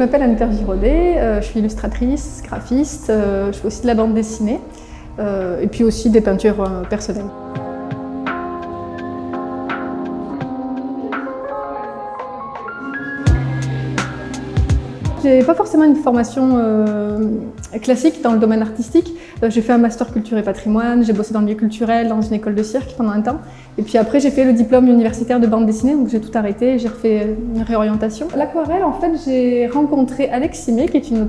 m'appelle Anne Giraudet, je suis illustratrice, graphiste, je fais aussi de la bande dessinée et puis aussi des peintures personnelles. J'ai pas forcément une formation classique dans le domaine artistique. J'ai fait un master culture et patrimoine, j'ai bossé dans le milieu culturel, dans une école de cirque pendant un temps. Et puis après, j'ai fait le diplôme universitaire de bande dessinée, donc j'ai tout arrêté, j'ai refait une réorientation. L'aquarelle, en fait, j'ai rencontré Alex Simé, qui est une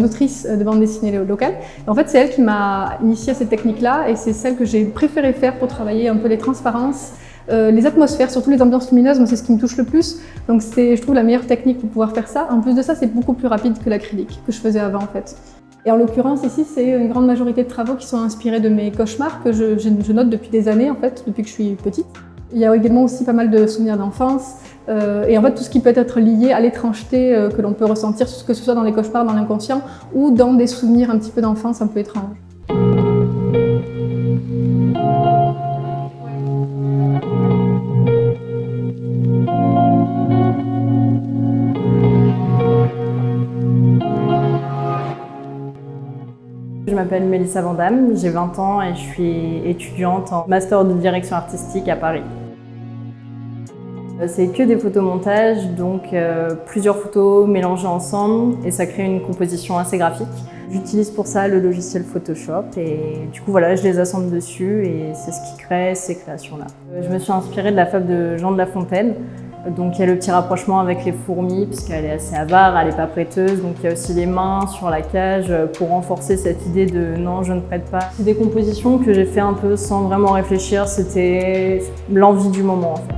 autrice de bande dessinée locale. Et en fait, c'est elle qui m'a initiée à cette technique-là, et c'est celle que j'ai préféré faire pour travailler un peu les transparences, les atmosphères, surtout les ambiances lumineuses, moi c'est ce qui me touche le plus. Donc c'est, je trouve, la meilleure technique pour pouvoir faire ça. En plus de ça, c'est beaucoup plus rapide que l'acrylique que je faisais avant en fait. Et en l'occurrence ici, c'est une grande majorité de travaux qui sont inspirés de mes cauchemars que je note depuis des années en fait, depuis que je suis petite. Il y a également aussi pas mal de souvenirs d'enfance et en fait tout ce qui peut être lié à l'étrangeté que l'on peut ressentir, que ce soit dans les cauchemars, dans l'inconscient ou dans des souvenirs un petit peu d'enfance un peu étranges. Je m'appelle Mélissa Vandamme, j'ai 20 ans et je suis étudiante en master de direction artistique à Paris. C'est que des photomontages, donc plusieurs photos mélangées ensemble et ça crée une composition assez graphique. J'utilise pour ça le logiciel Photoshop et du coup voilà, je les assemble dessus et c'est ce qui crée ces créations-là. Je me suis inspirée de la fable de Jean de La Fontaine. Donc il y a le petit rapprochement avec les fourmis puisqu'elle est assez avare, elle n'est pas prêteuse. Donc il y a aussi les mains sur la cage pour renforcer cette idée de non, je ne prête pas. C'est des compositions que j'ai fait un peu sans vraiment réfléchir, c'était l'envie du moment en fait.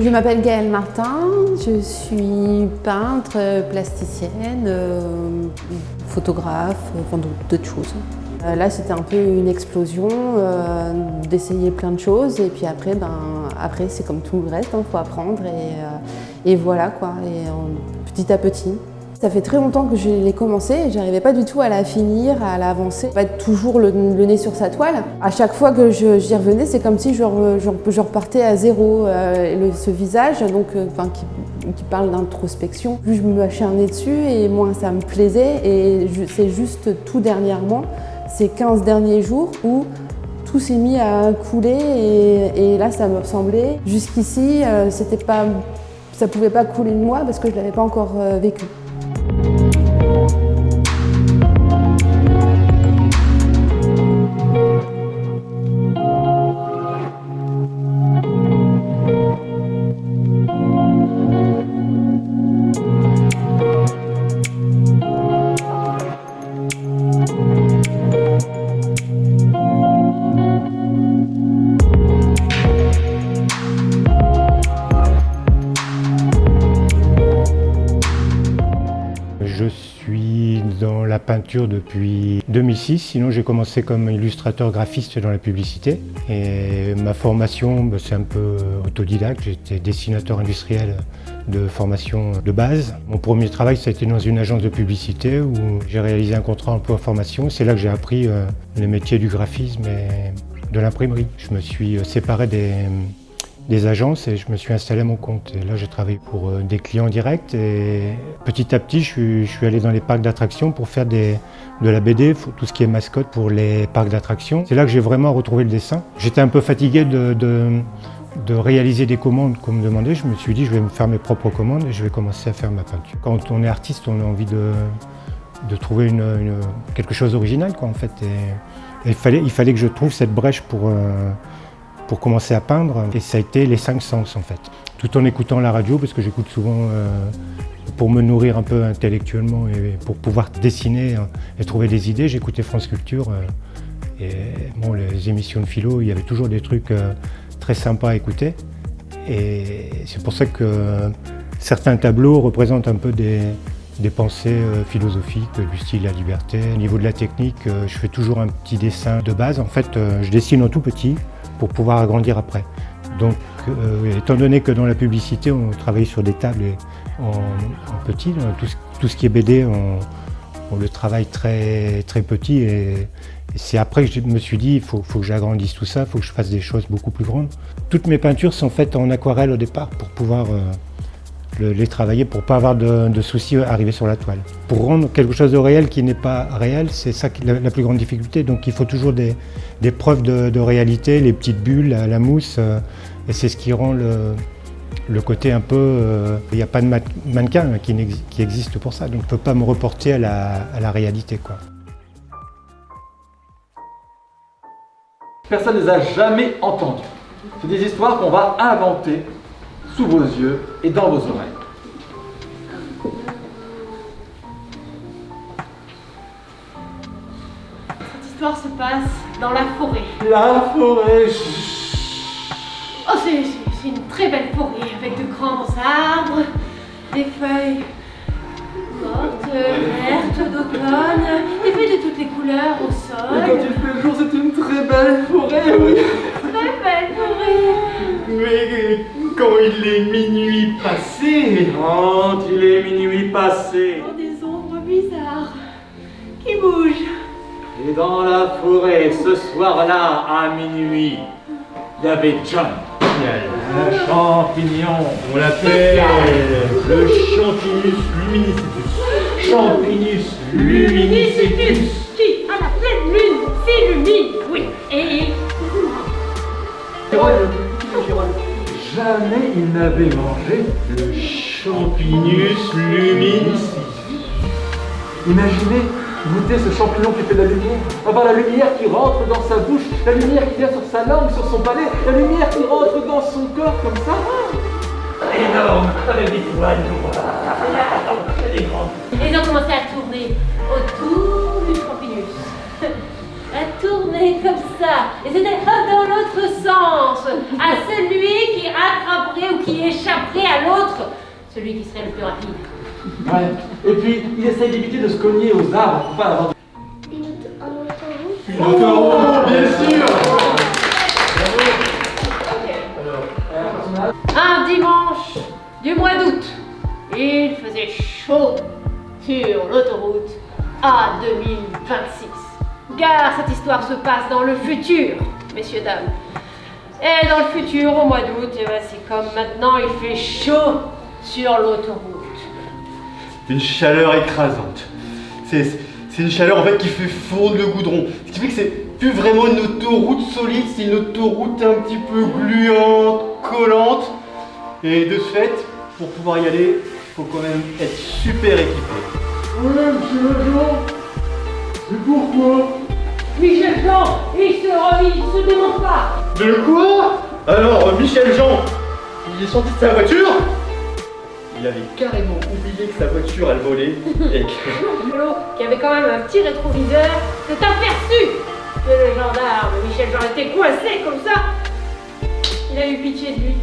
Je m'appelle Gaëlle Martin, je suis peintre, plasticienne, photographe, enfin d'autres choses. Là, c'était un peu une explosion d'essayer plein de choses et puis après, après c'est comme tout le reste, il faut apprendre et voilà quoi, et petit à petit. Ça fait très longtemps que je l'ai commencé et j'arrivais pas du tout à la finir, à l'avancer. Pas être toujours le nez sur sa toile. À chaque fois que j'y revenais, c'est comme si je repartais à zéro. Ce visage donc, qui parle d'introspection, plus je me acharnais dessus et moins ça me plaisait. Et c'est juste tout dernièrement, ces 15 derniers jours où tout s'est mis à couler et là ça me semblait. Jusqu'ici, ça pouvait pas couler de moi parce que je l'avais pas encore vécu. Je suis dans la peinture depuis 2006, sinon j'ai commencé comme illustrateur graphiste dans la publicité. Et ma formation, c'est un peu autodidacte, j'étais dessinateur industriel de formation de base. Mon premier travail, ça a été dans une agence de publicité où j'ai réalisé un contrat emploi-formation. C'est là que j'ai appris les métiers du graphisme et de l'imprimerie. Je me suis séparé des agences et je me suis installé à mon compte. Et là, j'ai travaillé pour des clients directs et petit à petit, je suis allé dans les parcs d'attractions pour faire de la BD, tout ce qui est mascotte pour les parcs d'attractions. C'est là que j'ai vraiment retrouvé le dessin. J'étais un peu fatigué de réaliser des commandes qu'on me demandait. Je me suis dit, je vais me faire mes propres commandes et je vais commencer à faire ma peinture. Quand on est artiste, on a envie de trouver quelque chose d'original, quoi, en fait. Et il fallait que je trouve cette brèche pour commencer à peindre, et ça a été les 5 sens en fait. Tout en écoutant la radio, parce que j'écoute souvent pour me nourrir un peu intellectuellement et pour pouvoir dessiner et trouver des idées, j'écoutais France Culture. Et bon, les émissions de philo, il y avait toujours des trucs très sympas à écouter. Et c'est pour ça que certains tableaux représentent un peu des pensées philosophiques du style la liberté. Au niveau de la technique, je fais toujours un petit dessin de base. En fait, je dessine en tout petit pour pouvoir agrandir après. Donc, étant donné que dans la publicité, on travaille sur des tables en petit, tout ce qui est BD, on le travaille très, très petit et Et c'est après que je me suis dit, il faut que j'agrandisse tout ça, il faut que je fasse des choses beaucoup plus grandes. Toutes mes peintures sont faites en aquarelle au départ pour pouvoir les travailler, pour ne pas avoir de soucis à arriver sur la toile. Pour rendre quelque chose de réel qui n'est pas réel, c'est ça la plus grande difficulté. Donc il faut toujours des preuves de réalité, les petites bulles, la mousse, et c'est ce qui rend le côté un peu... Il n'y a pas de mannequin qui existe pour ça, donc je ne peux pas me reporter à la réalité, quoi. Personne ne les a jamais entendues. C'est des histoires qu'on va inventer sous vos yeux et dans vos oreilles. Cette histoire se passe dans la forêt. La forêt. Oh, c'est une très belle forêt avec de grands arbres, des feuilles mortes, vertes, d'automne, des feuilles de toutes les couleurs au sol. Et quand il fait jour, c'est une très belle forêt, oui. Très belle forêt. Mais quand il est minuit passé, quand il est minuit passé, Oh, des ombres bizarres qui bougent. et dans la forêt, ce soir-là, à minuit, il y avait John. Un champignon, on l'appelle le Champinus luminicus. Champinus luminicus. Qui, à la pleine lune, s'illumine. Oui, et Jamais il n'avait mangé le Champinus luminicus. Imaginez goûter ce champignon qui fait de la lumière, avoir la lumière qui rentre dans sa bouche, la lumière qui vient sur sa langue, sur son palais, la lumière qui rentre dans son corps comme ça. Énorme, avec des poils noirs, des grandes. ils ont commencé à tourner autour du champignon. À tourner comme ça. Et c'était hop dans l'autre sens. À celui qui rattraperait ou qui échapperait à l'autre. Celui qui serait le plus rapide. Ouais. Et puis, il essaye d'éviter de se cogner aux arbres pour pas avoir une autoroute, bien sûr. Un dimanche du mois d'août, il faisait chaud sur l'autoroute A2026. Car cette histoire se passe dans le futur, messieurs, dames. Et dans le futur, au mois d'août, eh ben, c'est comme maintenant, il fait chaud sur l'autoroute. Une chaleur écrasante. C'est une chaleur en fait qui fait fondre le goudron. Ce qui fait que c'est plus vraiment une autoroute solide, c'est une autoroute un petit peu gluante, collante. Et de ce fait, pour pouvoir y aller, il faut quand même être super équipé. Ouais, monsieur l'agent, c'est pourquoi? Michel Jean, il se démonte pas. De quoi? Alors, Michel Jean, il est sorti de sa voiture. Il avait carrément oublié que sa voiture elle volait et que... Lolo, qui avait quand même un petit rétroviseur, s'est aperçu que le gendarme Michel Jean était coincé comme ça. Il a eu pitié de lui.